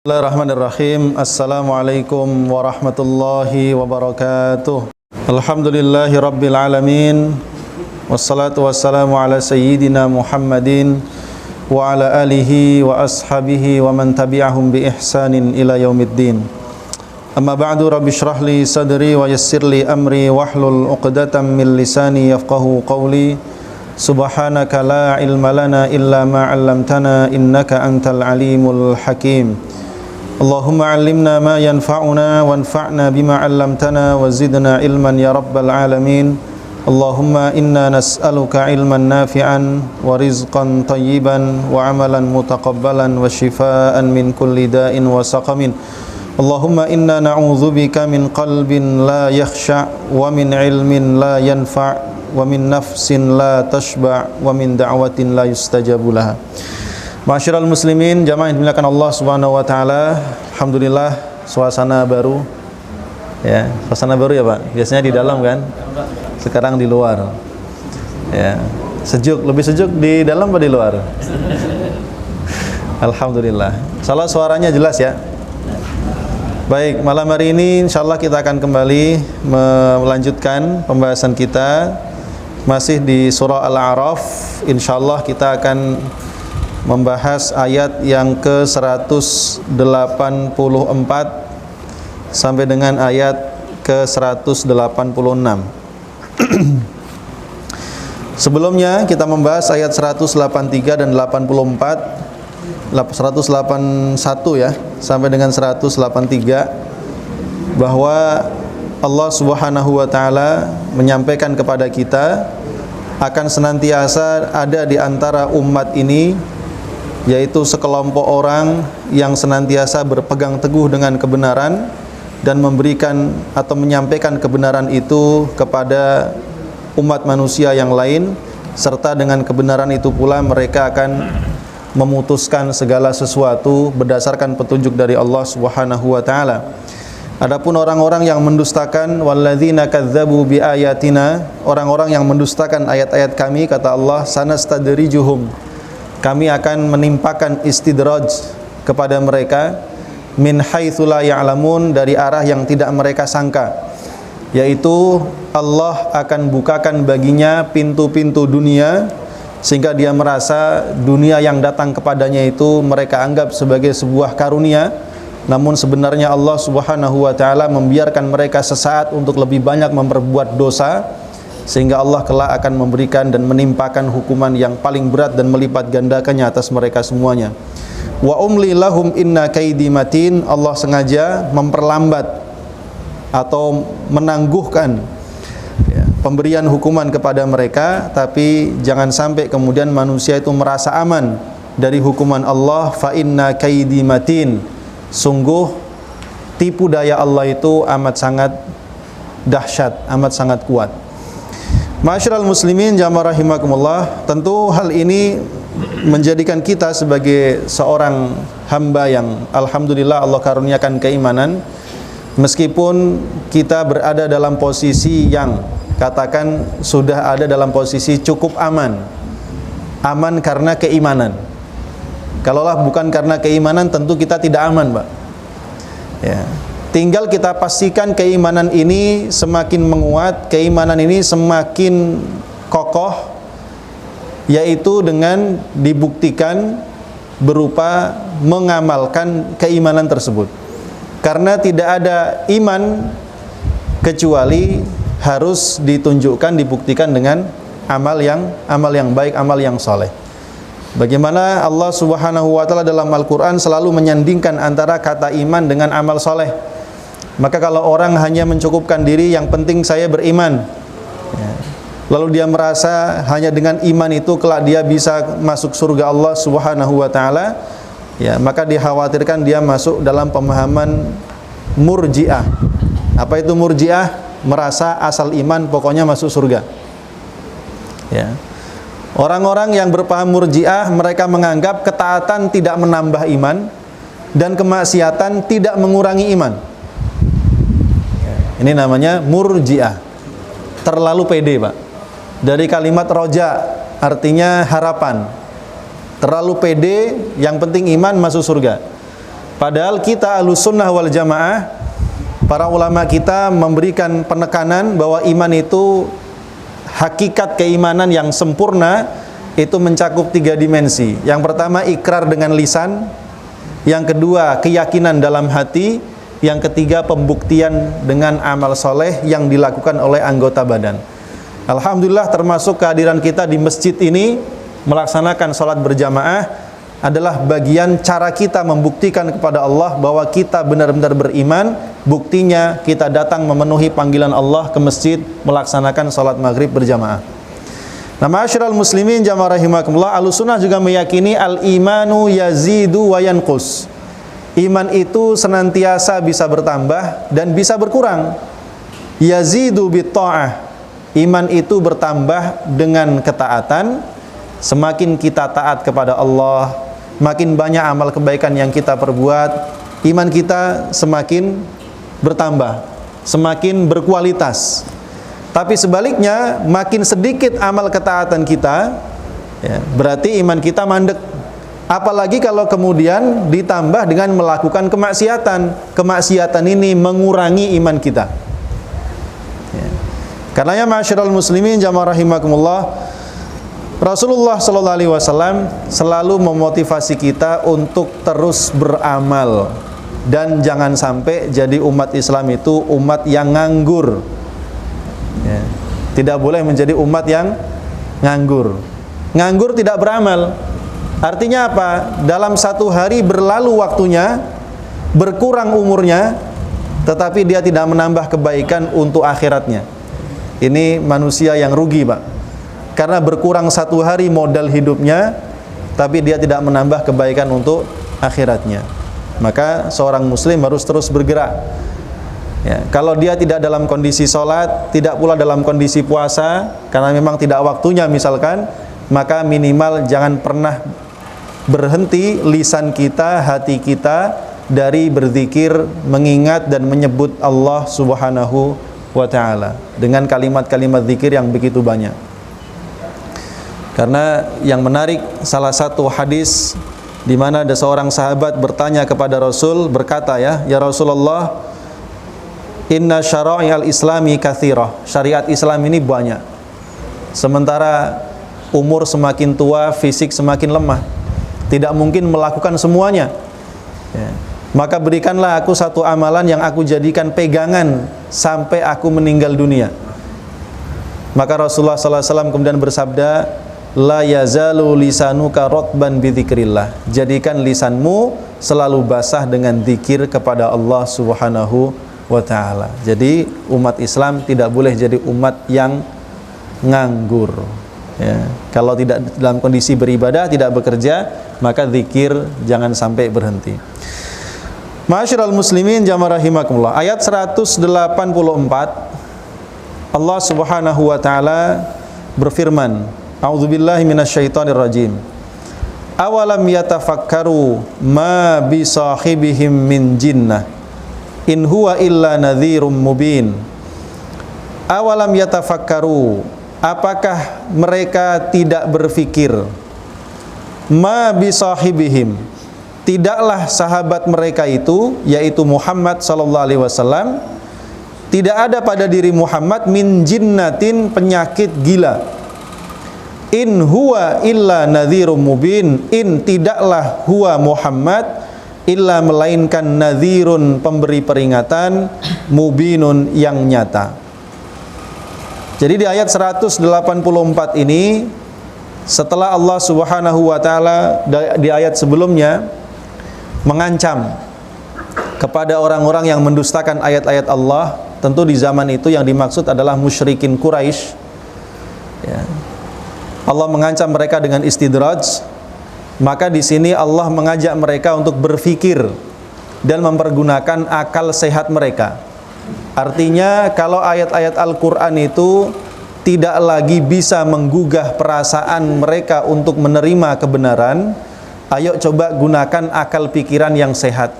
Bismillahirrahmanirrahim. Assalamualaikum warahmatullahi wabarakatuh. Alhamdulillahi rabbil alamin. Wassalatu wassalamu ala sayyidina Muhammadin wa ala alihi wa ashabihi wa man tabi'ahum bi ihsanin ila yaumiddin. Amma ba'du, rabbi shrah li sadri wa yassir li amri wahlul 'uqdatam min lisani yafqahu qawli. Subhanaka la ilma lana illa ma 'allamtana innaka antal alimul hakim. Allahumma 'allimna ma yanfa'una wanfa'na bima 'allamtana wa zidna ilman ya rabbal alamin. Allahumma inna nas'aluka ilman nafi'an wa rizqan tayyiban wa 'amalan mutaqabbalan wa shifaa'an min kulli da'in wa saqamin. Allahumma inna na'udzubika min qalbin la yakhsha' wa min ilmin la yanfa' wa min nafsin la tashba' wa min da'watin la yustajabu laha. Ma'asyiral muslimin, jamaah yang dimuliakan Allah Subhanahu wa taala. Alhamdulillah, suasana baru. Ya, suasana baru ya, Pak. Biasanya di dalam kan? Sekarang di luar. Ya, sejuk, lebih sejuk di dalam atau di luar? Alhamdulillah. Salah suaranya jelas ya. Baik, malam hari ini insyaallah kita akan kembali melanjutkan pembahasan kita masih di surah Al-A'raf. Insyaallah kita akan membahas ayat yang ke-184 sampai dengan ayat ke-186. Sebelumnya kita membahas ayat 183 dan 84, 181 ya, sampai dengan 183, bahwa Allah Subhanahu wa taala menyampaikan kepada kita akan senantiasa ada di antara umat ini, yaitu sekelompok orang yang senantiasa berpegang teguh dengan kebenaran dan memberikan atau menyampaikan kebenaran itu kepada umat manusia yang lain, serta dengan kebenaran itu pula mereka akan memutuskan segala sesuatu berdasarkan petunjuk dari Allah Subhanahu wa taala. Adapun orang-orang yang mendustakan, walladzina kadzdzabu biayatina, orang-orang yang mendustakan ayat-ayat kami, kata Allah, sanastadrijuhum, kami akan menimpakan istidraj kepada mereka, min haitsu la ya'lamun, dari arah yang tidak mereka sangka, yaitu Allah akan bukakan baginya pintu-pintu dunia sehingga dia merasa dunia yang datang kepadanya itu mereka anggap sebagai sebuah karunia, namun sebenarnya Allah Subhanahu wa taala membiarkan mereka sesaat untuk lebih banyak memperbuat dosa, sehingga Allah kelak akan memberikan dan menimpakan hukuman yang paling berat dan melipat gandakannya atas mereka semuanya. Wa umli lahum inna kaidi matin, Allah sengaja memperlambat atau menangguhkan pemberian hukuman kepada mereka, tapi jangan sampai kemudian manusia itu merasa aman dari hukuman Allah. Fa inna kaidi matin, sungguh tipu daya Allah itu amat sangat dahsyat, amat sangat kuat. Ma'asyiral muslimin, jamaah rahimakumullah, tentu hal ini menjadikan kita sebagai seorang hamba yang alhamdulillah Allah karuniakan keimanan, meskipun kita berada dalam posisi yang katakan sudah ada dalam posisi cukup aman. Aman karena keimanan. Kalaulah bukan karena keimanan, tentu kita tidak aman, Pak. Ya. Tinggal kita pastikan keimanan ini semakin menguat, keimanan ini semakin kokoh, yaitu dengan dibuktikan berupa mengamalkan keimanan tersebut. Karena tidak ada iman kecuali harus ditunjukkan, dibuktikan dengan amal yang baik, amal yang soleh. Bagaimana Allah Subhanahu wa taala dalam Al-Quran selalu menyandingkan antara kata iman dengan amal soleh. Maka kalau orang hanya mencukupkan diri, yang penting saya beriman, ya, lalu dia merasa hanya dengan iman itu kelak dia bisa masuk surga Allah Subhanahu wa taala, ya, maka dikhawatirkan dia masuk dalam pemahaman Murji'ah. Apa itu Murji'ah? Merasa asal iman pokoknya masuk surga. Ya. Orang-orang yang berpaham Murji'ah, mereka menganggap ketaatan tidak menambah iman dan kemaksiatan tidak mengurangi iman. Ini namanya Murji'ah. Terlalu pede, Pak. Dari kalimat roja, artinya harapan. Terlalu pede, yang penting iman masuk surga. Padahal kita Ahlussunnah wal Jamaah, para ulama kita memberikan penekanan bahwa iman itu, hakikat keimanan yang sempurna itu mencakup 3 dimensi. Yang pertama ikrar dengan lisan, yang kedua keyakinan dalam hati, yang ketiga pembuktian dengan amal soleh yang dilakukan oleh anggota badan. Alhamdulillah, termasuk kehadiran kita di masjid ini melaksanakan sholat berjamaah adalah bagian cara kita membuktikan kepada Allah bahwa kita benar-benar beriman. Buktinya kita datang memenuhi panggilan Allah ke masjid melaksanakan sholat maghrib berjamaah. Nah, ma'asyiral muslimin jamaah rahimakumullah, Ahlussunnah juga meyakini al-imanu yazidu wa yanqus. Iman itu senantiasa bisa bertambah dan bisa berkurang. Yazidu bitta'ah. Iman itu bertambah dengan ketaatan. Semakin kita taat kepada Allah, makin banyak amal kebaikan yang kita perbuat, iman kita semakin bertambah, semakin berkualitas. Tapi sebaliknya, makin sedikit amal ketaatan kita, ya, berarti iman kita mandek. Apalagi kalau kemudian ditambah dengan melakukan kemaksiatan. Kemaksiatan ini mengurangi iman kita. Ya. Karenanya ma'asyiral muslimin jamaah rahimakumullah, Rasulullah sallallahu alaihi wasallam selalu memotivasi kita untuk terus beramal dan jangan sampai jadi umat Islam itu umat yang nganggur. Ya. Tidak boleh menjadi umat yang nganggur. Nganggur tidak beramal. Artinya apa? Dalam satu hari berlalu waktunya, berkurang umurnya, tetapi dia tidak menambah kebaikan untuk akhiratnya. Ini manusia yang rugi, Pak. Karena berkurang satu hari modal hidupnya, tapi dia tidak menambah kebaikan untuk akhiratnya. Maka seorang muslim harus terus bergerak. Ya, kalau dia tidak dalam kondisi sholat, tidak pula dalam kondisi puasa, karena memang tidak waktunya misalkan, maka minimal jangan pernah berhenti lisan kita, hati kita dari berzikir, mengingat dan menyebut Allah Subhanahu wa ta'ala dengan kalimat-kalimat zikir yang begitu banyak. Karena yang menarik, salah satu hadis di mana ada seorang sahabat bertanya kepada Rasul, berkata, ya Rasulullah, inna syara'i'al islami katsirah. Syariat Islam ini banyak. Sementara umur semakin tua, fisik semakin lemah, tidak mungkin melakukan semuanya. Ya. Maka berikanlah aku satu amalan yang aku jadikan pegangan sampai aku meninggal dunia. Maka Rasulullah SAW kemudian bersabda, la yazalu lisanuka rotban bidzikrillah. Jadikan lisanmu selalu basah dengan zikir kepada Allah Subhanahu wa ta'ala. Jadi umat Islam tidak boleh jadi umat yang nganggur. Ya. Kalau tidak dalam kondisi beribadah, tidak bekerja, maka zikir jangan sampai berhenti. Ma'asyiral muslimin jamaah rahimakumullah, ayat 184 Allah Subhanahu wa ta'ala berfirman, a'udzubillahi minasyaitonir rajim. Awalam yatafakkaru ma bi sahibihim min jinnah in huwa illa nadhirum mubin. Awalam yatafakkaru, apakah mereka tidak berfikir? Ma bi sahibihim, tidaklah sahabat mereka itu, yaitu Muhammad sallallahu alaihi wasallam, tidak ada pada diri Muhammad min jinnatin, penyakit gila. In huwa illa nadhirum mubin. In, tidaklah huwa Muhammad illa melainkan nadhirun, pemberi peringatan, mubinun, yang nyata. Jadi di ayat 184 ini, setelah Allah Subhanahu wa ta'ala di ayat sebelumnya mengancam kepada orang-orang yang mendustakan ayat-ayat Allah, tentu di zaman itu yang dimaksud adalah musyrikin Quraisy. Ya. Allah mengancam mereka dengan istidraj. Maka di sini Allah mengajak mereka untuk berfikir dan mempergunakan akal sehat mereka. Artinya kalau ayat-ayat Al-Quran itu tidak lagi bisa menggugah perasaan mereka untuk menerima kebenaran, ayo coba gunakan akal pikiran yang sehat.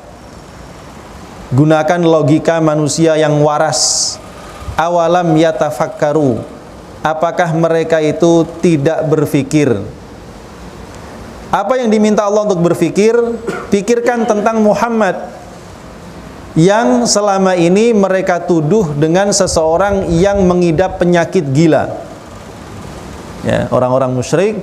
Gunakan logika manusia yang waras. Awalam yatafakkaru, apakah mereka itu tidak berfikir? Apa yang diminta Allah untuk berpikir? Pikirkan tentang Muhammad yang selama ini mereka tuduh dengan seseorang yang mengidap penyakit gila. Ya, orang-orang musyrik,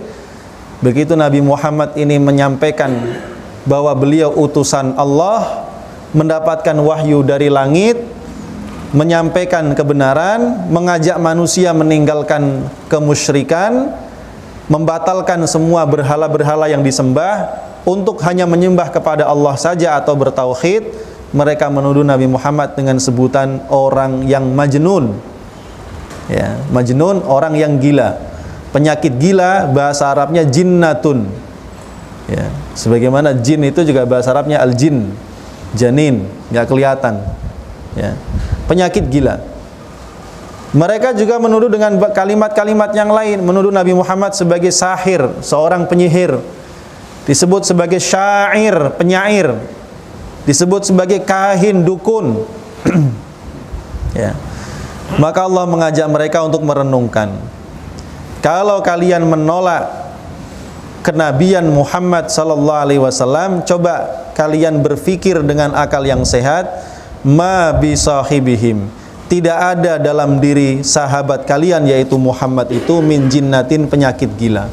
begitu Nabi Muhammad ini menyampaikan bahwa beliau utusan Allah, mendapatkan wahyu dari langit, menyampaikan kebenaran, mengajak manusia meninggalkan kemusyrikan, membatalkan semua berhala-berhala yang disembah untuk hanya menyembah kepada Allah saja atau bertauhid. Mereka menuduh Nabi Muhammad dengan sebutan orang yang majnun. Ya, majnun, orang yang gila. Penyakit gila bahasa Arabnya jinnatun. Ya, sebagaimana jin itu juga bahasa Arabnya al-jin, janin, nggak kelihatan. Ya, penyakit gila. Mereka juga menuduh dengan kalimat-kalimat yang lain, menuduh Nabi Muhammad sebagai sahir, seorang penyihir. Disebut sebagai syair, penyair. Disebut sebagai kahin, dukun. Ya. Maka Allah mengajak mereka untuk merenungkan. Kalau kalian menolak kenabian Muhammad sallallahu alaihi wasallam, coba kalian berpikir dengan akal yang sehat, ma bisahibihim. Tidak ada dalam diri sahabat kalian yaitu Muhammad itu min jinnatin, penyakit gila.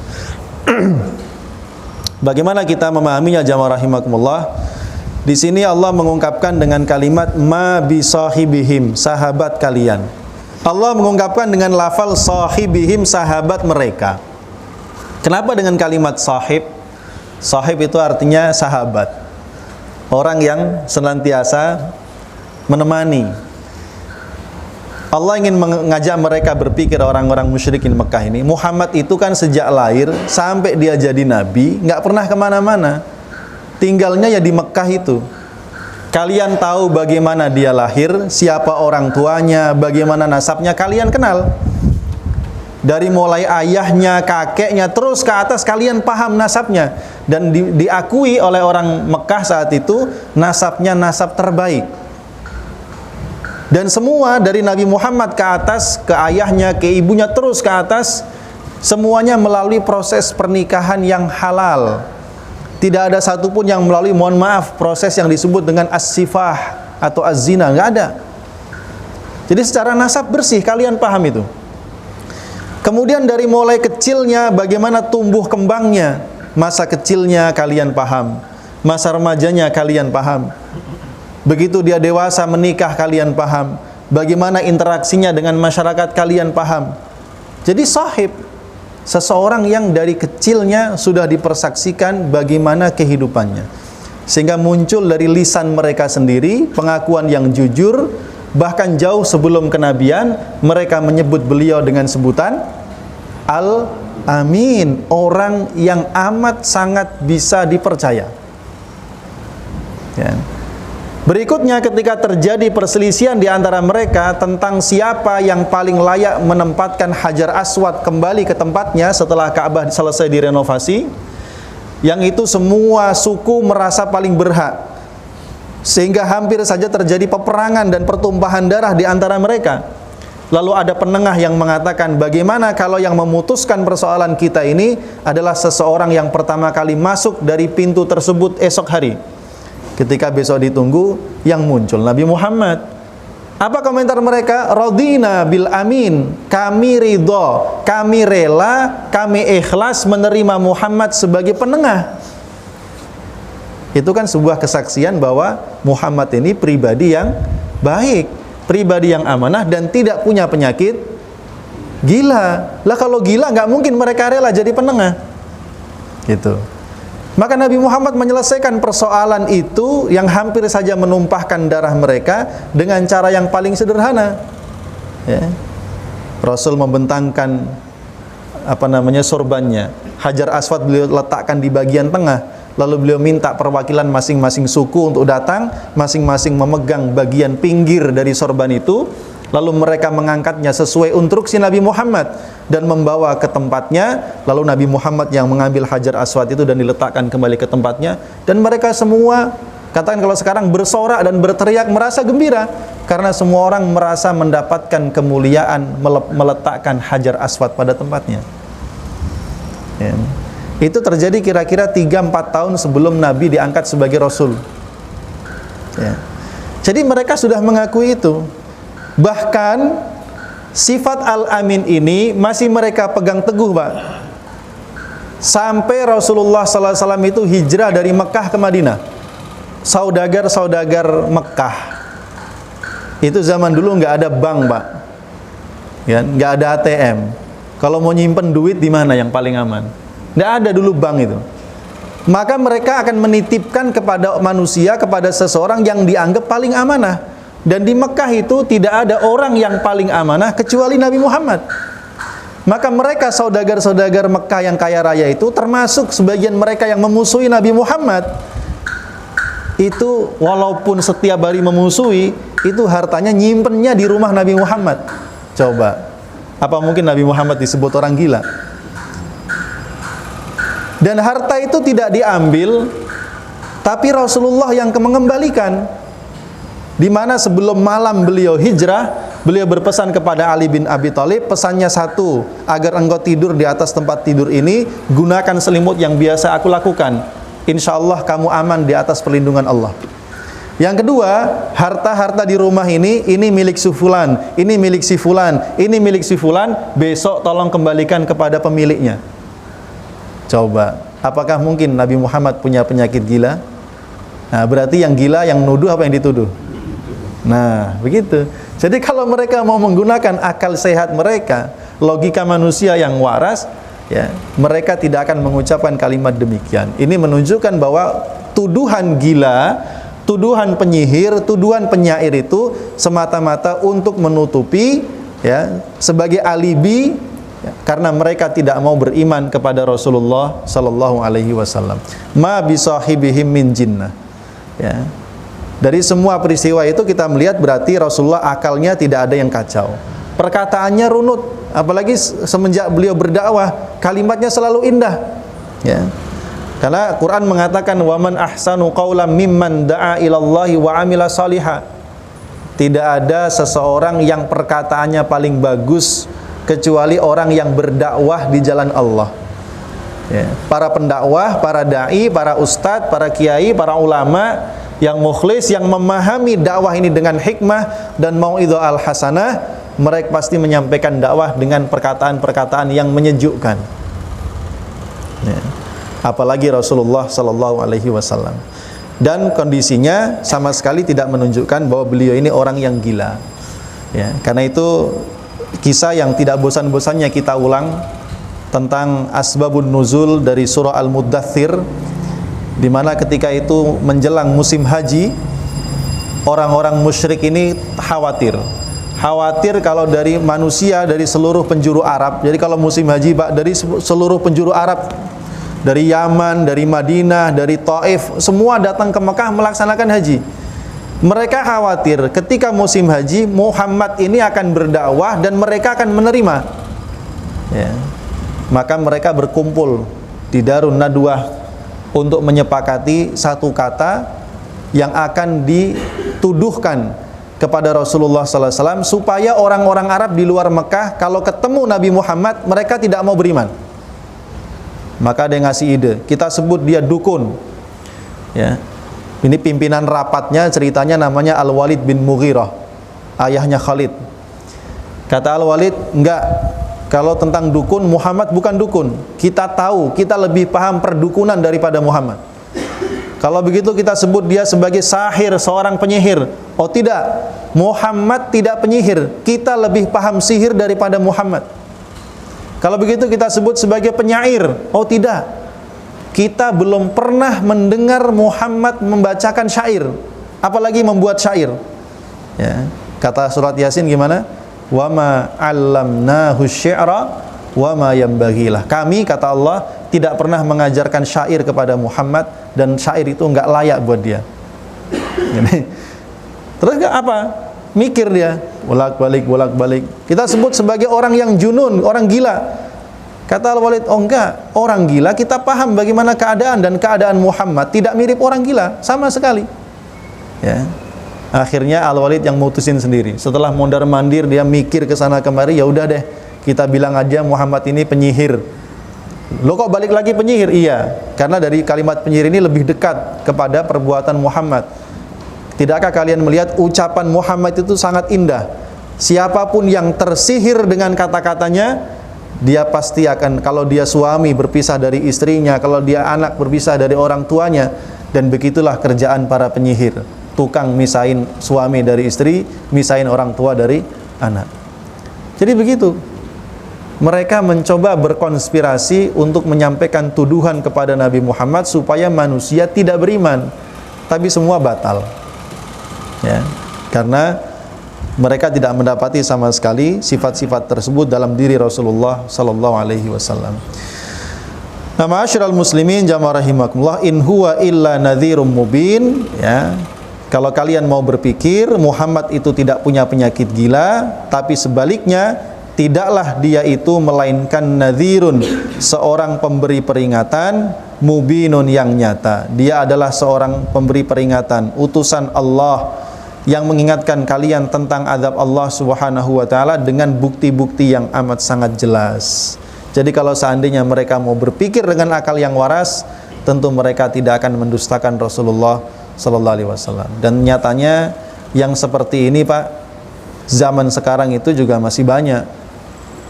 Bagaimana kita memahaminya jamaah rahimakumullah? Di sini Allah mengungkapkan dengan kalimat ma bisahibihim, sahabat kalian. Allah mengungkapkan dengan lafal sahibihim, sahabat mereka. Kenapa dengan kalimat sahib? Sahib itu artinya sahabat. Orang yang senantiasa menemani. Allah ingin mengajak mereka berpikir, orang-orang musyrikin Mekah ini, Muhammad itu kan sejak lahir sampai dia jadi nabi nggak pernah kemana-mana, tinggalnya ya di Mekah itu. Kalian tahu bagaimana dia lahir, siapa orang tuanya, bagaimana nasabnya, kalian kenal. Dari mulai ayahnya, kakeknya, terus ke atas kalian paham nasabnya. Dan diakui oleh orang Mekah saat itu, nasabnya nasab terbaik. Dan semua dari Nabi Muhammad ke atas, ke ayahnya, ke ibunya, terus ke atas, semuanya melalui proses pernikahan yang halal. Tidak ada satupun yang melalui, mohon maaf, proses yang disebut dengan as-sifah atau az-zina, nggak ada. Jadi secara nasab bersih, kalian paham itu. Kemudian dari mulai kecilnya, bagaimana tumbuh kembangnya, masa kecilnya kalian paham, masa remajanya kalian paham. Begitu dia dewasa menikah kalian paham, bagaimana interaksinya dengan masyarakat kalian paham. Jadi sahib, seseorang yang dari kecilnya sudah dipersaksikan bagaimana kehidupannya, sehingga muncul dari lisan mereka sendiri pengakuan yang jujur. Bahkan jauh sebelum kenabian mereka menyebut beliau dengan sebutan Al-Amin, orang yang amat sangat bisa dipercaya. Ya. Berikutnya ketika terjadi perselisihan di antara mereka tentang siapa yang paling layak menempatkan Hajar Aswad kembali ke tempatnya setelah Ka'bah selesai direnovasi, yang itu semua suku merasa paling berhak, sehingga hampir saja terjadi peperangan dan pertumpahan darah di antara mereka. Lalu ada penengah yang mengatakan, bagaimana kalau yang memutuskan persoalan kita ini adalah seseorang yang pertama kali masuk dari pintu tersebut esok hari. Ketika besok ditunggu, yang muncul Nabi Muhammad. Apa komentar mereka? Radina bil amin, kami ridho, kami rela, kami ikhlas menerima Muhammad sebagai penengah. Itu kan sebuah kesaksian bahwa Muhammad ini pribadi yang baik, pribadi yang amanah dan tidak punya penyakit gila. Lah kalau gila nggak mungkin mereka rela jadi penengah. Gitu. Maka Nabi Muhammad menyelesaikan persoalan itu yang hampir saja menumpahkan darah mereka dengan cara yang paling sederhana. Ya. Rasul membentangkan sorbannya. Hajar Aswad beliau letakkan di bagian tengah. Lalu beliau minta perwakilan masing-masing suku untuk datang, masing-masing memegang bagian pinggir dari sorban itu. Lalu mereka mengangkatnya sesuai instruksi Nabi Muhammad dan membawa ke tempatnya. Lalu Nabi Muhammad yang mengambil Hajar Aswad itu dan diletakkan kembali ke tempatnya. Dan mereka semua, katakan kalau sekarang, bersorak dan berteriak merasa gembira karena semua orang merasa mendapatkan kemuliaan meletakkan Hajar Aswad pada tempatnya. Ya. Itu terjadi kira-kira 3-4 tahun sebelum Nabi diangkat sebagai Rasul. Ya. Jadi mereka sudah mengakui itu. Bahkan sifat Al-Amin ini masih mereka pegang teguh, Pak. Sampai Rasulullah SAW itu hijrah dari Mekah ke Madinah. Saudagar-saudagar Mekah. Itu zaman dulu nggak ada bank, Pak. Ya, nggak ada ATM. Kalau mau nyimpen duit di mana yang paling aman? Nggak ada dulu bank itu. Maka mereka akan menitipkan kepada manusia, kepada seseorang yang dianggap paling amanah. Dan di Mekah itu tidak ada orang yang paling amanah kecuali Nabi Muhammad. Maka mereka saudagar-saudagar Mekah yang kaya raya itu, termasuk sebagian mereka yang memusuhi Nabi Muhammad, itu walaupun setiap hari memusuhi, itu hartanya nyimpennya di rumah Nabi Muhammad. Coba, apa mungkin Nabi Muhammad disebut orang gila? Dan harta itu tidak diambil, tapi Rasulullah yang mengembalikan. Di mana sebelum malam beliau hijrah, beliau berpesan kepada Ali bin Abi Thalib, pesannya satu, agar engkau tidur di atas tempat tidur ini, gunakan selimut yang biasa aku lakukan. Insya Allah kamu aman di atas perlindungan Allah. Yang kedua, harta-harta di rumah ini milik si fulan, ini milik si fulan, ini milik si fulan, besok tolong kembalikan kepada pemiliknya. Coba, apakah mungkin Nabi Muhammad punya penyakit gila? Nah, berarti yang gila yang nuduh apa yang dituduh? Nah, begitu. Jadi kalau mereka mau menggunakan akal sehat mereka, logika manusia yang waras, ya, mereka tidak akan mengucapkan kalimat demikian. Ini menunjukkan bahwa tuduhan gila, tuduhan penyihir, tuduhan penyair itu semata-mata untuk menutupi, ya, sebagai alibi, ya, karena mereka tidak mau beriman kepada Rasulullah sallallahu alaihi wasallam. Ma bisahibihim min jinnah. Ya. Dari semua peristiwa itu kita melihat berarti Rasulullah akalnya tidak ada yang kacau. Perkataannya runut, apalagi semenjak beliau berdakwah, kalimatnya selalu indah. Ya. Karena Quran mengatakan waman ahsanu qaulan mimman da'a ilallahi wa amila salihah. Tidak ada seseorang yang perkataannya paling bagus kecuali orang yang berdakwah di jalan Allah. Ya. Para pendakwah, para dai, para ustadz, para kiai, para ulama yang mukhlis, yang memahami dakwah ini dengan hikmah dan mau'idhah al-hasanah, mereka pasti menyampaikan dakwah dengan perkataan-perkataan yang menyejukkan. Ya. Apalagi Rasulullah sallallahu alaihi wasallam. Dan kondisinya sama sekali tidak menunjukkan bahwa beliau ini orang yang gila. Ya, karena itu kisah yang tidak bosan-bosannya kita ulang tentang asbabun nuzul dari surah Al-Muddathir, di mana ketika itu menjelang musim haji, orang-orang musyrik ini khawatir kalau dari manusia dari seluruh penjuru Arab. Jadi kalau musim haji, Pak, dari seluruh penjuru Arab, dari Yaman, dari Madinah, dari Taif, semua datang ke Mekah melaksanakan haji. Mereka khawatir ketika musim haji Muhammad ini akan berdakwah dan mereka akan menerima. Ya. Maka mereka berkumpul di Darun Nadwah untuk menyepakati satu kata yang akan dituduhkan kepada Rasulullah SAW supaya orang-orang Arab di luar Mekah kalau ketemu Nabi Muhammad mereka tidak mau beriman. Maka dia ngasih ide, kita sebut dia dukun. Ya. Ini pimpinan rapatnya, ceritanya namanya Al-Walid bin Mughirah, ayahnya Khalid. Kata Al-Walid, enggak, kalau tentang dukun, Muhammad bukan dukun. Kita tahu, kita lebih paham perdukunan daripada Muhammad. Kalau begitu kita sebut dia sebagai sahir, seorang penyihir. Oh tidak, Muhammad tidak penyihir, kita lebih paham sihir daripada Muhammad. Kalau begitu kita sebut sebagai penyair. Oh tidak, kita belum pernah mendengar Muhammad membacakan syair, apalagi membuat syair. Ya. Kata surat Yasin gimana? Wa ma 'allamnahu syi'ra wa ma yanbaghilah. Kami, kata Allah, tidak pernah mengajarkan syair kepada Muhammad dan syair itu enggak layak buat dia. Terus apa? Mikir dia, bolak-balik. Kita sebut sebagai orang yang junun, orang gila. Kata Al-Walid, oh enggak, orang gila kita paham bagaimana keadaan, dan keadaan Muhammad tidak mirip orang gila sama sekali. Ya. Akhirnya Al-Walid yang mutusin sendiri. Setelah mondar-mandir dia mikir ke sana kemari, ya udah deh, kita bilang aja Muhammad ini penyihir. Loh kok balik lagi penyihir? Iya, karena dari kalimat penyihir ini lebih dekat kepada perbuatan Muhammad. Tidakkah kalian melihat ucapan Muhammad itu sangat indah? Siapapun yang tersihir dengan kata-katanya, dia pasti akan, kalau dia suami berpisah dari istrinya, kalau dia anak berpisah dari orang tuanya. Dan begitulah kerjaan para penyihir, tukang misahin suami dari istri, misahin orang tua dari anak. Jadi begitu, mereka mencoba berkonspirasi untuk menyampaikan tuduhan kepada Nabi Muhammad supaya manusia tidak beriman, tapi semua batal, ya, karena mereka tidak mendapati sama sekali sifat-sifat tersebut dalam diri Rasulullah sallallahu alaihi wasallam. Nah, ma'asyiral muslimin jamaah rahimakumullah, in huwa illa nadhirum mubin, ya. Kalau kalian mau berpikir Muhammad itu tidak punya penyakit gila, tapi sebaliknya tidaklah dia itu melainkan nadhirun, seorang pemberi peringatan, mubinun yang nyata. Dia adalah seorang pemberi peringatan, utusan Allah yang mengingatkan kalian tentang azab Allah Subhanahu wa taala dengan bukti-bukti yang amat sangat jelas. Jadi kalau seandainya mereka mau berpikir dengan akal yang waras, tentu mereka tidak akan mendustakan Rasulullah sallallahu alaihi wasallam. Dan nyatanya yang seperti ini, Pak, zaman sekarang itu juga masih banyak.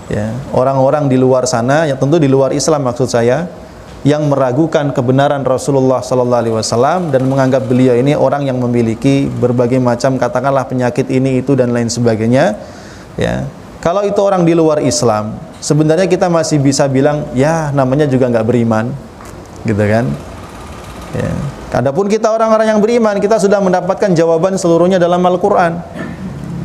Ya, orang-orang di luar sana, yang tentu di luar Islam maksud saya, yang meragukan kebenaran Rasulullah sallallahu alaihi wasallam dan menganggap beliau ini orang yang memiliki berbagai macam, katakanlah, penyakit ini itu dan lain sebagainya, ya. Kalau itu orang di luar Islam, sebenarnya kita masih bisa bilang, ya namanya juga nggak beriman, gitu kan, ya. Adapun kita orang-orang yang beriman, kita sudah mendapatkan jawaban seluruhnya dalam Al-Quran,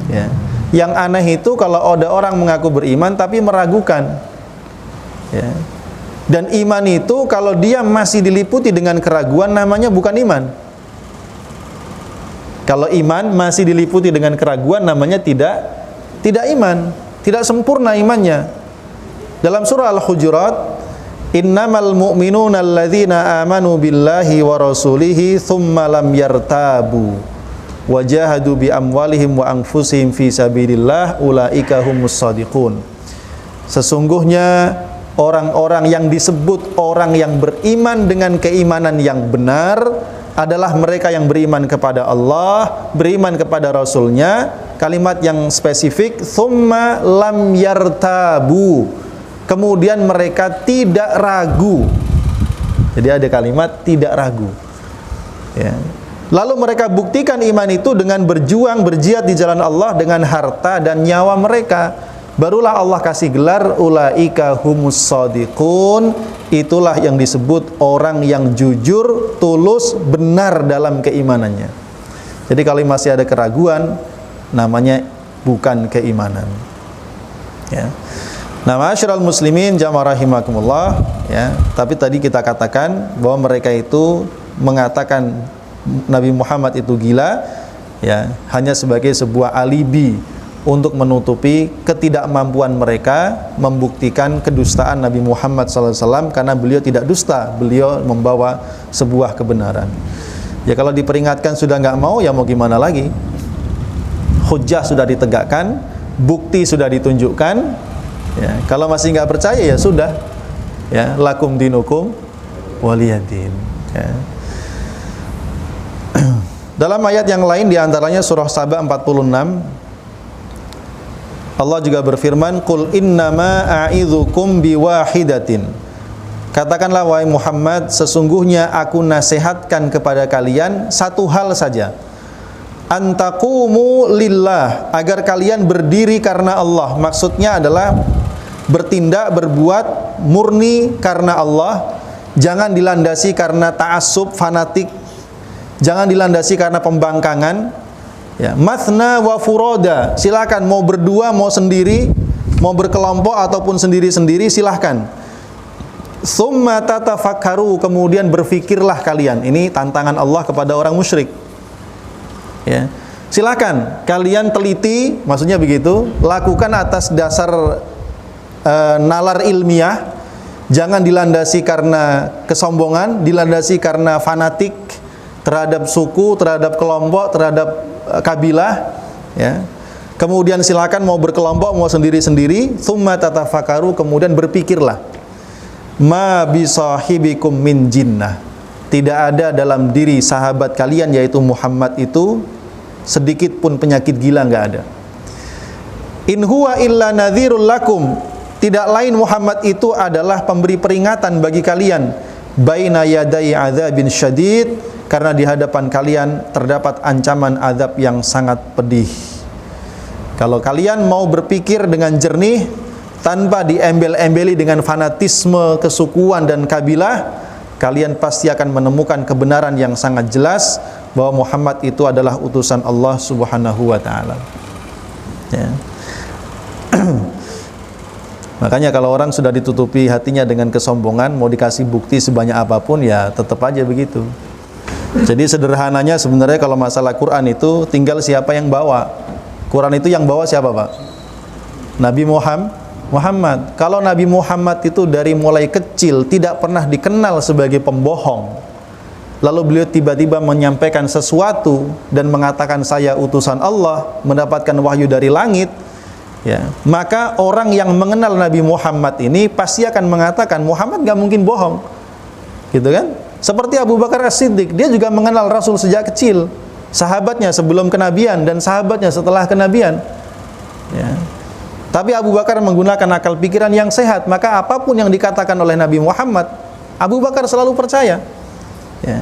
ya. Yang aneh itu kalau ada orang mengaku beriman tapi meragukan, ya. Dan iman itu kalau dia masih diliputi dengan keraguan, namanya bukan iman. Kalau iman masih diliputi dengan keraguan, namanya tidak iman, tidak sempurna imannya. Dalam surah Al-Hujurat, innamal mu'minuna alladzina amanu billahi wa rasulihi thumma lam yartabu wajahadu bi amwalihim wa anfusihim fi sabilillah ulaika humus shadiqun. Sesungguhnya orang-orang yang disebut orang yang beriman dengan keimanan yang benar adalah mereka yang beriman kepada Allah, beriman kepada Rasulnya. Kalimat yang spesifik, thumma lam yartabu, kemudian mereka tidak ragu. Jadi ada kalimat tidak ragu, ya. Lalu mereka buktikan iman itu dengan berjuang, berjihad di jalan Allah dengan harta dan nyawa mereka. Barulah Allah kasih gelar ulaika humus shadiqun. Itulah yang disebut orang yang jujur, tulus, benar dalam keimanannya. Jadi kalau masih ada keraguan, namanya bukan keimanan, ya. Nah, ma'asyiral muslimin jamaah rahimakumullah, ya. Tapi tadi kita katakan bahwa mereka itu mengatakan Nabi Muhammad itu gila, ya, hanya sebagai sebuah alibi untuk menutupi ketidakmampuan mereka membuktikan kedustaan Nabi Muhammad SAW, karena beliau tidak dusta, beliau membawa sebuah kebenaran. Ya kalau diperingatkan sudah nggak mau, ya mau gimana lagi? Hujjah sudah ditegakkan, bukti sudah ditunjukkan, ya. Kalau masih nggak percaya, ya sudah, ya, lakum dinukum waliyadin, ya. Dalam ayat yang lain diantaranya surah Saba 46, Allah juga berfirman, qul innama a'idzukum biwahidatin. Katakanlah wahai Muhammad, sesungguhnya aku nasihatkan kepada kalian satu hal saja, antaqumu lillah, agar kalian berdiri karena Allah. Maksudnya adalah bertindak, berbuat murni karena Allah. Jangan dilandasi karena ta'assub, fanatik. Jangan dilandasi karena pembangkangan, ya. Mathna wa furoda, silakan mau berdua, mau sendiri, mau berkelompok ataupun sendiri-sendiri, silahkan. Summa tatafakkaru, kemudian berfikirlah kalian. Ini tantangan Allah kepada orang musyrik, ya. Silakan kalian teliti, maksudnya begitu, lakukan atas dasar nalar ilmiah. Jangan dilandasi karena kesombongan, dilandasi karena fanatik terhadap suku, terhadap kelompok, terhadap kabilah, ya. Kemudian silakan mau berkelompok, mau sendiri-sendiri, tsumma tatafakaru, kemudian berpikirlah. ma bisahibikum min jinnah. Tidak ada dalam diri sahabat kalian yaitu Muhammad itu sedikit pun penyakit gila, enggak ada. In huwa illa nadhirul lakum. Tidak lain Muhammad itu adalah pemberi peringatan bagi kalian baina yaday adzabin syadid, karena di hadapan kalian terdapat ancaman azab yang sangat pedih. Kalau kalian mau berpikir dengan jernih tanpa diembel-embeli dengan fanatisme kesukuan dan kabilah, kalian pasti akan menemukan kebenaran yang sangat jelas bahwa Muhammad itu adalah utusan Allah Subhanahu wa taala. Ya. Makanya kalau orang sudah ditutupi hatinya dengan kesombongan, mau dikasih bukti sebanyak apapun ya tetap aja begitu. Jadi sederhananya sebenarnya kalau masalah Quran itu tinggal siapa yang bawa. Quran itu yang bawa siapa, Pak? Nabi Muhammad. Kalau Nabi Muhammad itu dari mulai kecil tidak pernah dikenal sebagai pembohong, lalu beliau tiba-tiba menyampaikan sesuatu dan mengatakan saya utusan Allah, mendapatkan wahyu dari langit, ya, maka orang yang mengenal Nabi Muhammad ini pasti akan mengatakan Muhammad gak mungkin bohong, gitu kan? Seperti Abu Bakar As-Siddiq, dia juga mengenal Rasul sejak kecil, sahabatnya sebelum kenabian dan sahabatnya setelah kenabian, ya. Tapi Abu Bakar menggunakan akal pikiran yang sehat, maka apapun yang dikatakan oleh Nabi Muhammad, Abu Bakar selalu percaya, ya.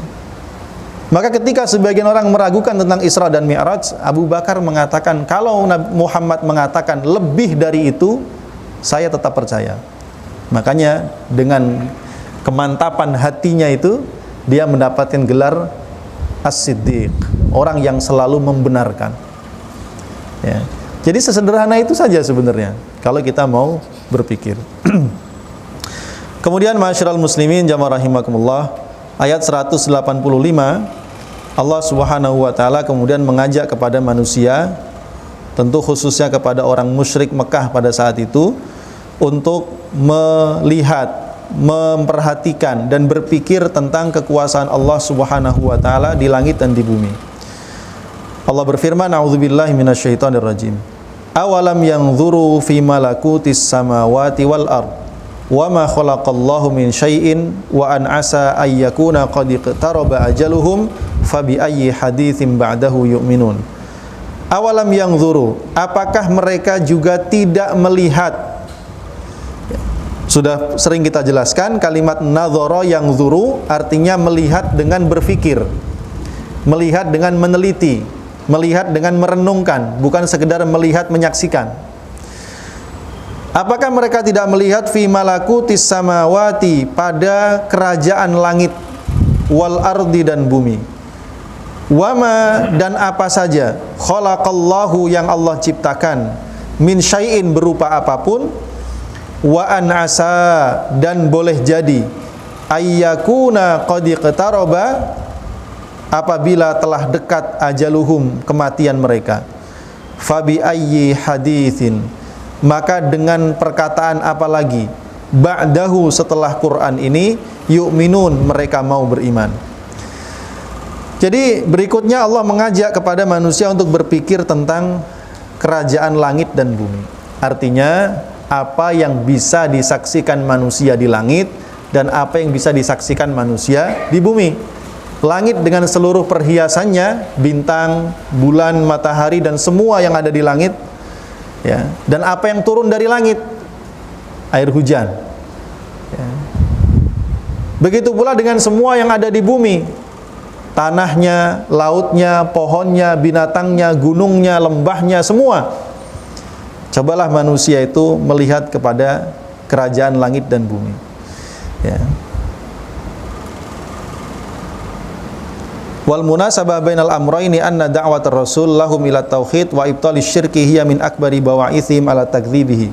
Maka ketika sebagian orang meragukan tentang Isra dan Mi'raj, Abu Bakar mengatakan, kalau Nabi Muhammad mengatakan lebih dari itu, saya tetap percaya. Makanya dengan kemantapan hatinya itu, dia mendapatkan gelar As-Siddiq, orang yang selalu membenarkan, ya. Jadi sesederhana itu saja sebenarnya kalau kita mau berpikir. Kemudian ma'asyiral muslimin jamaah rahimakumullah, ayat 185 Allah Subhanahu wa taala kemudian mengajak kepada manusia, tentu khususnya kepada orang musyrik Mekah pada saat itu, untuk melihat, memperhatikan dan berpikir tentang kekuasaan Allah Subhanahu wa taala di langit dan di bumi. Allah berfirman, a'udzubillahi minasyaitonir rajim. Awalam yanzuru fi malakutis samawati wal ard wa ma khalaqallahu min syai'in wa an asa ay yakuna qad iqtaraba ajaluhum fa bi ayyi haditsin ba'dahu yu'minun. Awalam yanzuru, apakah mereka juga tidak melihat? Sudah sering kita jelaskan kalimat nadhara yanzuru artinya melihat dengan berpikir, melihat dengan meneliti, melihat dengan merenungkan, bukan sekedar melihat menyaksikan. Apakah mereka tidak melihat fi malakutis samawati, pada kerajaan langit, wal ardi dan bumi, wama dan apa saja, khalaqallahu yang Allah ciptakan, min syai'in berupa apapun, wa an asa dan boleh jadi, ayyakuna qad iqtaraba apabila telah dekat ajaluhum kematian mereka, fabi ayyi haditsin, maka dengan perkataan apa lagi, ba'dahu setelah Quran ini, yu'minun mereka mau beriman. Jadi berikutnya Allah mengajak kepada manusia untuk berpikir tentang kerajaan langit dan bumi. Artinya apa yang bisa disaksikan manusia di langit dan apa yang bisa disaksikan manusia di bumi. Langit dengan seluruh perhiasannya, bintang, bulan, matahari dan semua yang ada di langit, ya. Dan apa yang turun dari langit, air hujan, ya. Begitu pula dengan semua yang ada di bumi, tanahnya, lautnya, pohonnya, binatangnya, gunungnya, lembahnya, semua. Cobalah manusia itu melihat kepada kerajaan langit dan bumi, ya. Wal munasabah bainal amrayni anna da'watar rasul lahum ila tauhid wa ibtalish syirki hiya min akbari bawa'ithim ala takdzibihi.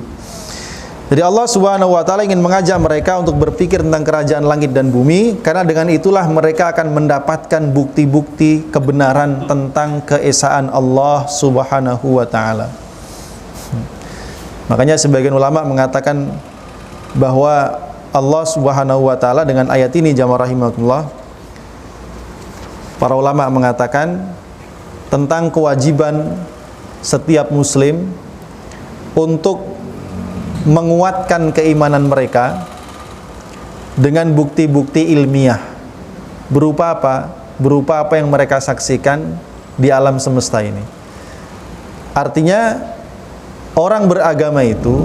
Jadi Allah Subhanahu wa taala ingin mengajak mereka untuk berpikir tentang kerajaan langit dan bumi, karena dengan itulah mereka akan mendapatkan bukti-bukti kebenaran tentang keesaan Allah Subhanahu wa taala. Makanya sebagian ulama mengatakan bahwa Allah Subhanahu wa taala dengan ayat ini jamaah rahimakumullah, para ulama mengatakan tentang kewajiban setiap muslim untuk menguatkan keimanan mereka dengan bukti-bukti ilmiah. Berupa apa? Berupa apa yang mereka saksikan di alam semesta ini. Artinya orang beragama itu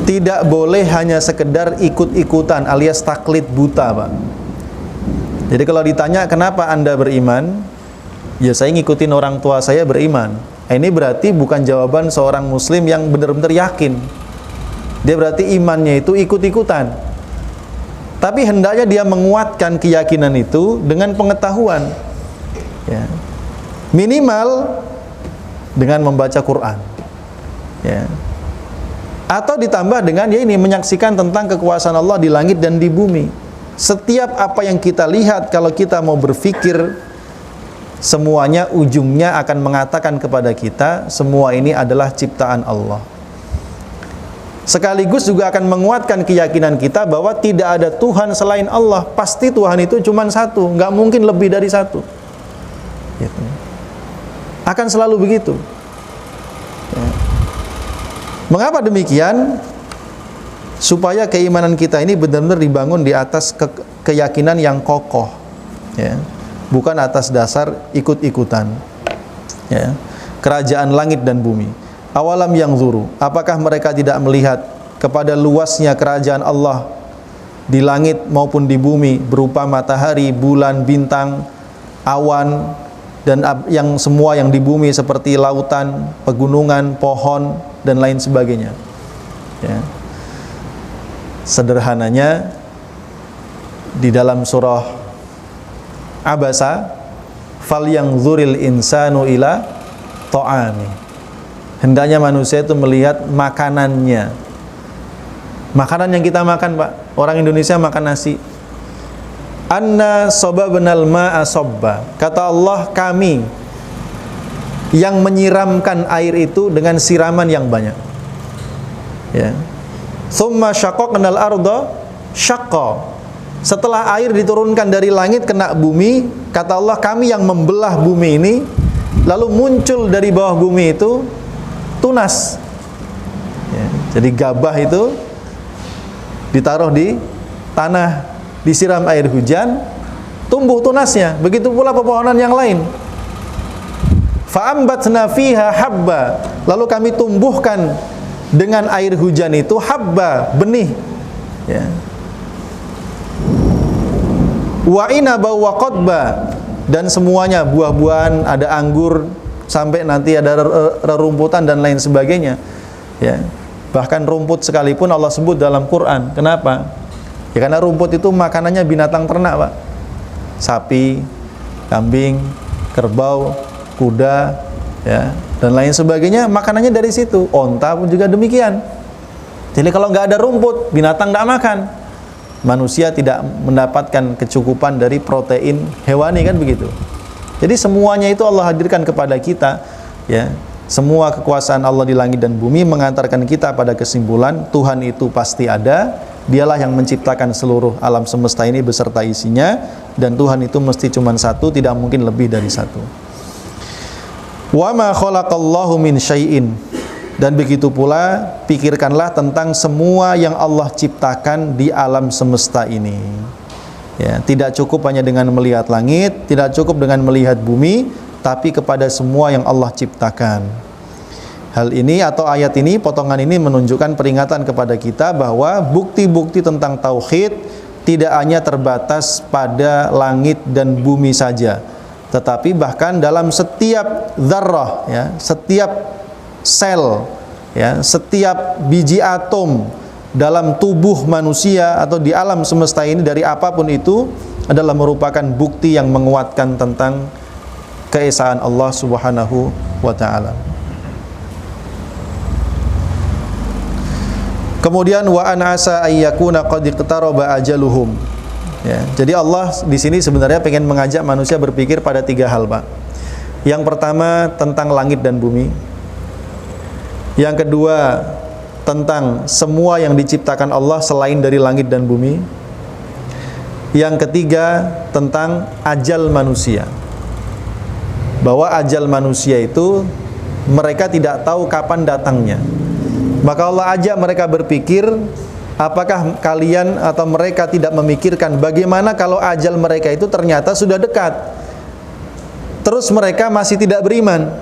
tidak boleh hanya sekedar ikut-ikutan alias taklid buta, Pak. Jadi kalau ditanya kenapa Anda beriman, ya saya ngikutin orang tua saya beriman. Ini berarti bukan jawaban seorang muslim yang benar-benar yakin. Dia berarti imannya itu ikut-ikutan. Tapi hendaknya dia menguatkan keyakinan itu dengan pengetahuan, ya. Minimal dengan membaca Quran, ya. Atau ditambah dengan ya ini menyaksikan tentang kekuasaan Allah di langit dan di bumi. Setiap apa yang kita lihat, kalau kita mau berpikir, semuanya ujungnya akan mengatakan kepada kita semua ini adalah ciptaan Allah. Sekaligus juga akan menguatkan keyakinan kita bahwa tidak ada Tuhan selain Allah. Pasti Tuhan itu cuma satu, nggak mungkin lebih dari satu, gitu. Akan selalu begitu, ya. Mengapa demikian? Supaya keimanan kita ini benar-benar dibangun di atas keyakinan yang kokoh, ya. Bukan atas dasar ikut-ikutan, ya. Kerajaan langit dan bumi. Awalam yang zuru, apakah mereka tidak melihat kepada luasnya kerajaan Allah di langit maupun di bumi, berupa matahari, bulan, bintang, awan, dan yang semua yang di bumi seperti lautan, pegunungan, pohon, dan lain sebagainya, ya. Sederhananya di dalam surah Abasa, falyanzuril insanu ila ta'ami. Hendaknya manusia itu melihat makanannya. Makanan yang kita makan, Pak. Orang Indonesia makan nasi. Anna sababnal ma'a sabba. Kata Allah, kami yang menyiramkan air itu dengan siraman yang banyak, ya. Tsumma syaqqaqnal arda syaqqa. Setelah air diturunkan dari langit kena bumi, kata Allah, kami yang membelah bumi ini, lalu muncul dari bawah bumi itu tunas, ya. Jadi gabah itu ditaruh di tanah, disiram air hujan, tumbuh tunasnya. Begitu pula pepohonan yang lain. Fa'ambatna fiha habba. Lalu kami tumbuhkan dengan air hujan itu habba, benih, ya. Wa inaba wa qadba, dan semuanya buah-buahan, ada anggur, sampai nanti ada rerumputan dan lain sebagainya, ya. Bahkan rumput sekalipun Allah sebut dalam Quran. Kenapa? Ya karena rumput itu makanannya binatang ternak, Pak. Sapi, kambing, kerbau, kuda, ya, dan lain sebagainya, makanannya dari situ. Onta pun juga demikian. Jadi kalau nggak ada rumput, binatang nggak makan. Manusia tidak mendapatkan kecukupan dari protein hewani, kan begitu. Jadi semuanya itu Allah hadirkan kepada kita, ya. Semua kekuasaan Allah di langit dan bumi mengantarkan kita pada kesimpulan Tuhan itu pasti ada. Dialah yang menciptakan seluruh alam semesta ini beserta isinya, dan Tuhan itu mesti cuma satu, tidak mungkin lebih dari satu. Wa ma khalaqallahu min syai'in, dan begitu pula pikirkanlah tentang semua yang Allah ciptakan di alam semesta ini. Ya, tidak cukup hanya dengan melihat langit, tidak cukup dengan melihat bumi, tapi kepada semua yang Allah ciptakan. Hal ini atau ayat ini, potongan ini menunjukkan peringatan kepada kita bahwa bukti-bukti tentang tauhid tidak hanya terbatas pada langit dan bumi saja, tetapi bahkan dalam setiap dzarrah, ya, setiap sel, ya, setiap biji atom dalam tubuh manusia atau di alam semesta ini, dari apapun itu, adalah merupakan bukti yang menguatkan tentang keesaan Allah Subhanahu wa ta'ala. Kemudian wa an asa ayyakuna qad iqtaraba ajaluhum. Ya, jadi Allah di sini sebenarnya pengen mengajak manusia berpikir pada 3 hal, Pak. Yang pertama tentang langit dan bumi. Yang kedua tentang semua yang diciptakan Allah selain dari langit dan bumi. Yang ketiga tentang ajal manusia, bahwa ajal manusia itu mereka tidak tahu kapan datangnya. Maka Allah ajak mereka berpikir Apakah kalian atau mereka tidak memikirkan bagaimana kalau ajal mereka itu ternyata sudah dekat? Terus mereka masih tidak beriman.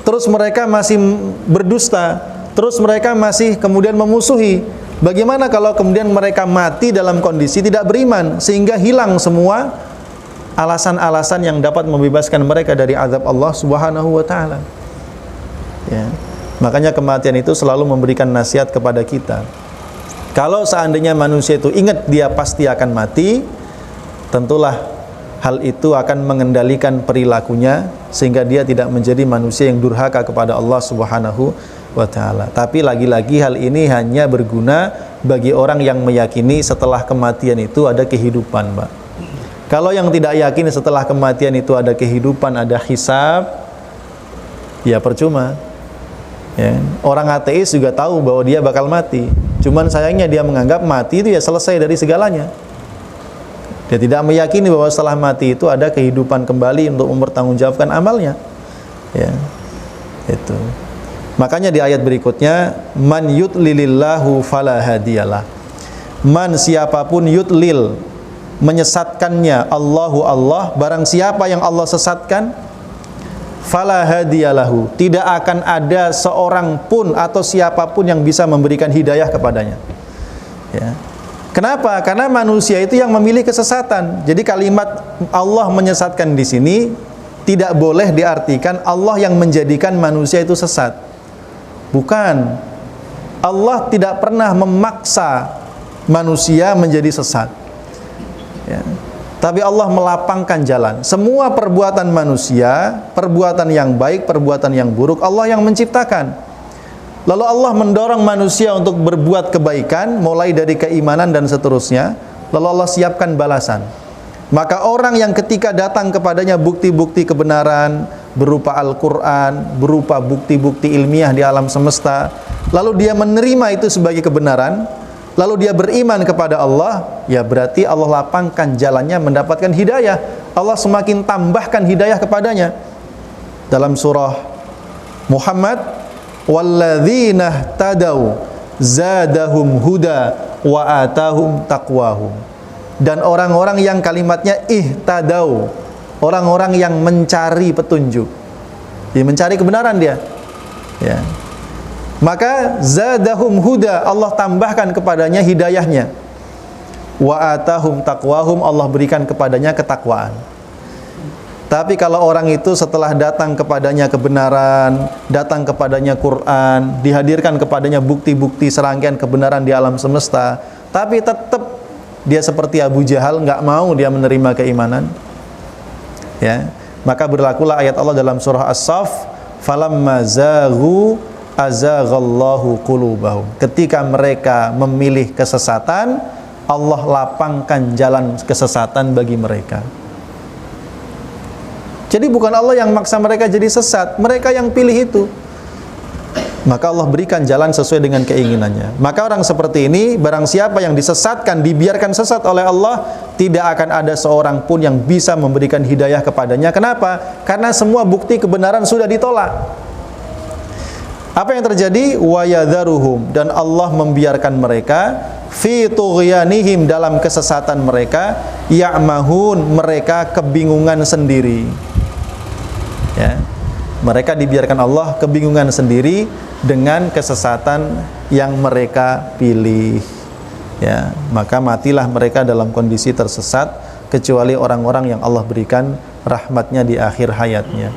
Terus mereka masih berdusta. Terus mereka masih kemudian memusuhi. Bagaimana kalau kemudian mereka mati dalam kondisi tidak beriman, sehingga hilang semua alasan-alasan yang dapat membebaskan mereka dari azab Allah Subhanahu wa taala. Ya. Makanya kematian itu selalu memberikan nasihat kepada kita. Kalau seandainya manusia itu ingat dia pasti akan mati, tentulah hal itu akan mengendalikan perilakunya sehingga dia tidak menjadi manusia yang durhaka kepada Allah Subhanahu wa taala. Tapi lagi-lagi hal ini hanya berguna bagi orang yang meyakini setelah kematian itu ada kehidupan, Pak. Kalau yang tidak yakin setelah kematian itu ada kehidupan, ada hisab, ya percuma. Ya. Orang ateis juga tahu bahwa dia bakal mati. Cuman sayangnya dia menganggap mati itu ya selesai dari segalanya. Dia tidak meyakini bahwa setelah mati itu ada kehidupan kembali untuk mempertanggungjawabkan amalnya. Ya. Itu. Makanya di ayat berikutnya, man yudlilillahu fala hadiyalah. Man siapapun yudlil, menyesatkannya Allahu Allah, barang siapa yang Allah sesatkan, fala hadiyalahu, tidak akan ada seorang pun atau siapapun yang bisa memberikan hidayah kepadanya. Ya. Kenapa? Karena manusia itu yang memilih kesesatan. Jadi kalimat Allah menyesatkan di sini tidak boleh diartikan Allah yang menjadikan manusia itu sesat. Bukan. Allah tidak pernah memaksa manusia menjadi sesat. Ya. Tapi Allah melapangkan jalan. Semua perbuatan manusia, perbuatan yang baik, perbuatan yang buruk, Allah yang menciptakan. Lalu Allah mendorong manusia untuk berbuat kebaikan, mulai dari keimanan dan seterusnya. Lalu Allah siapkan balasan. Maka orang yang ketika datang kepadanya bukti-bukti kebenaran, berupa Al-Quran, berupa bukti-bukti ilmiah di alam semesta, lalu dia menerima itu sebagai kebenaran, lalu dia beriman kepada Allah, ya berarti Allah lapangkan jalannya mendapatkan hidayah. Allah semakin tambahkan hidayah kepadanya. Dalam surah Muhammad, walladzina tadau zadahum huda wa atahum taqwahum. Dan orang-orang yang kalimatnya ihtadau, orang-orang yang mencari petunjuk, dia mencari kebenaran dia. Ya. Maka zadahum huda, Allah tambahkan kepadanya hidayahnya. Wa atahum taqwahum, Allah berikan kepadanya ketakwaan. Tapi kalau orang itu setelah datang kepadanya kebenaran, datang kepadanya Quran, dihadirkan kepadanya bukti-bukti serangkaian kebenaran di alam semesta, tapi tetap dia seperti Abu Jahal, nggak mau dia menerima keimanan, ya, maka berlakulah ayat Allah dalam surah As-Saff, falamma zaghu azaghallahu qulubahum. Ketika mereka memilih kesesatan, Allah lapangkan jalan kesesatan bagi mereka. Jadi bukan Allah yang maksa mereka jadi sesat, mereka yang pilih itu. Maka Allah berikan jalan sesuai dengan keinginannya. Maka orang seperti ini, barang siapa yang disesatkan, dibiarkan sesat oleh Allah, tidak akan ada seorang pun yang bisa memberikan hidayah kepadanya. Kenapa? Karena semua bukti kebenaran sudah ditolak. Apa yang terjadi? Wa yadharuhum, dan Allah membiarkan mereka fi tughyanihim, dalam kesesatan mereka, ya'mahun, mereka kebingungan sendiri. Ya. Mereka dibiarkan Allah kebingungan sendiri dengan kesesatan yang mereka pilih. Ya, maka matilah mereka dalam kondisi tersesat, kecuali orang-orang yang Allah berikan rahmatnya di akhir hayatnya.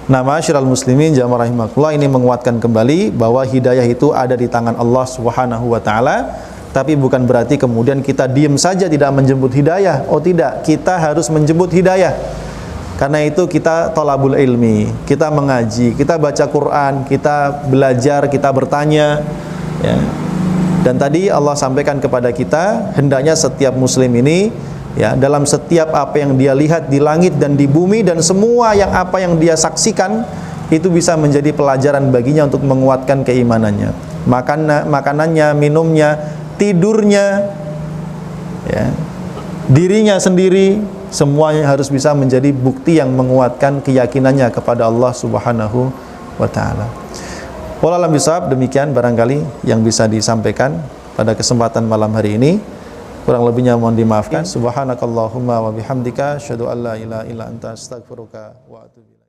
Nah, ma'asyiral muslimin jamaah rahimakumullah, ini menguatkan kembali bahwa hidayah itu ada di tangan Allah Subhanahu wa taala, tapi bukan berarti kemudian kita diam saja tidak menjemput hidayah. Oh tidak, kita harus menjemput hidayah. Karena itu kita thalabul ilmi, kita mengaji, kita baca Quran, kita belajar, kita bertanya, ya. Dan tadi Allah sampaikan kepada kita, hendaknya setiap muslim ini, ya, dalam setiap apa yang dia lihat di langit dan di bumi, dan semua yang apa yang dia saksikan, itu bisa menjadi pelajaran baginya untuk menguatkan keimanannya. Makanannya, minumnya, tidurnya, ya, dirinya sendiri, semuanya harus bisa menjadi bukti yang menguatkan keyakinannya kepada Allah Subhanahu wa taala. Wallahu a'lam bishawab, demikian barangkali yang bisa disampaikan. pada kesempatan malam hari ini. Kurang lebihnya mohon dimaafkan. Subhanakallahumma wa bihamdika asyhadu an la ilaha illa anta astaghfiruka wa atubu ilaik.